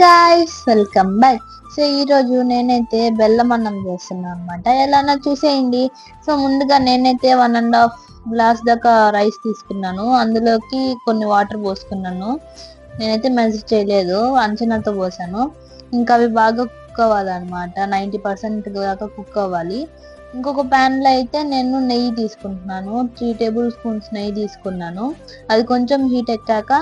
Guys, welcome back. So ఈ రోజు నేనైతే బెల్లం అన్నం చేస్తున్నాను అనమాట. ఎలానో చూసేయండి. సో ముందుగా నేనైతే 1.5 గ్లాస్ దాకా రైస్ తీసుకున్నాను. అందులోకి కొన్ని వాటర్ పోసుకున్నాను. నేనైతే మెజర్ చేయలేదు, అంచనాతో పోసాను. ఇంకా అవి బాగా కుక్ అవ్వాలన్నమాట. 90% దాకా కుక్ అవ్వాలి. ఇంకొక ప్యాన్ లో అయితే నేను నెయ్యి తీసుకుంటున్నాను. 3 టేబుల్ స్పూన్స్ నెయ్యి తీసుకున్నాను. అది కొంచెం హీట్ ఎక్కాక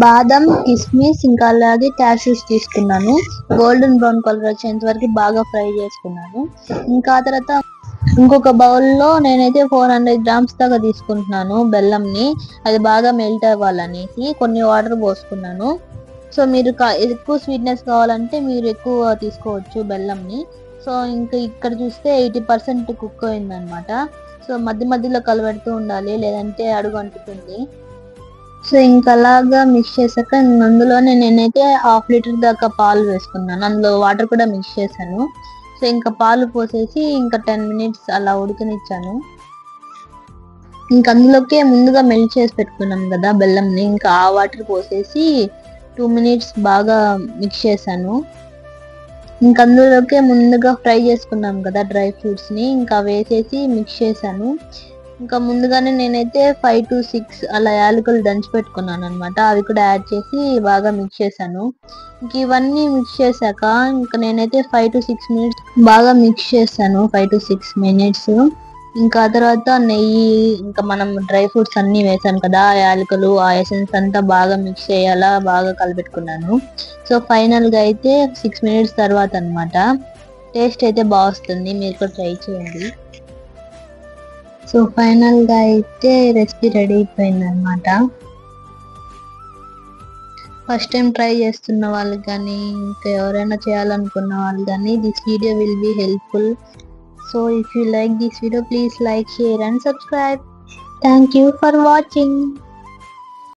బాదం, కిస్మిస్, ఇంకా అలాగే క్యాష్యూస్ తీసుకున్నాను. గోల్డెన్ బ్రౌన్ కలర్ వచ్చేంత వరకు బాగా ఫ్రై చేసుకున్నాను. ఇంకా ఆ తర్వాత ఇంకొక బౌల్లో నేనైతే 400 గ్రామ్స్ దాకా తీసుకుంటున్నాను బెల్లంని. అది బాగా మెల్ట్ అవ్వాలనేసి కొన్ని వాటర్ పోసుకున్నాను. సో మీరు ఎక్కువ స్వీట్నెస్ కావాలంటే మీరు ఎక్కువ తీసుకోవచ్చు బెల్లంని. సో ఇంకా ఇక్కడ చూస్తే 80% కుక్ అయిందనమాట. సో మధ్య మధ్యలో కలబెడుతూ ఉండాలి, లేదంటే అడుగు అంటుతుంది. సో ఇంకా అలాగా మిక్స్ చేశాక అందులోనే నేనైతే 1/2 లీటర్ దాకా పాలు వేసుకున్నాను. అందులో వాటర్ కూడా మిక్స్ చేశాను. సో ఇంకా పాలు పోసేసి ఇంకా 10 మినిట్స్ అలా ఉడకనిచ్చాను. ఇంకా అందులోకే ముందుగా మెల్ట్ చేసి పెట్టుకున్నాం కదా బెల్లంని, ఇంకా ఆ వాటర్ పోసేసి 2 మినిట్స్ బాగా మిక్స్ చేశాను. ఇంకా అందులోకే ముందుగా ఫ్రై చేసుకున్నాం కదా డ్రై ఫ్రూట్స్ ని, ఇంకా వేసేసి మిక్స్ చేశాను. ఇంకా ముందుగానే నేనైతే 5 to 6 అలా యాలకులు దంచి పెట్టుకున్నాను అనమాట. అవి కూడా యాడ్ చేసి బాగా మిక్స్ చేశాను. ఇంక ఇవన్నీ మిక్స్ చేశాక ఇంకా నేనైతే 5 to 6 మినిట్స్ బాగా మిక్స్ చేశాను. 5 to 6 మినిట్స్. ఇంకా ఆ తర్వాత నెయ్యి, ఇంకా మనం డ్రై ఫ్రూట్స్ అన్ని వేసాను కదా, యాలకులు, ఆ ఎసెన్స్ అంతా బాగా మిక్స్ చేయాలా బాగా కలిపెట్టుకున్నాను. సో ఫైనల్ గా అయితే 6 మినిట్స్ తర్వాత అనమాట. టేస్ట్ అయితే బాగా వస్తుంది, మీరు కూడా ట్రై చేయండి. సో ఫైనల్ గా అయితే రెసిపీ రెడీ అయిపోయింది అనమాట. ఫస్ట్ టైం ట్రై చేస్తున్న వాళ్ళు కానీ, ఇంకా ఎవరైనా చేయాలనుకున్న వాళ్ళు కానీ, this video will be helpful. So if you like this video, please like, share and subscribe. Thank you for watching.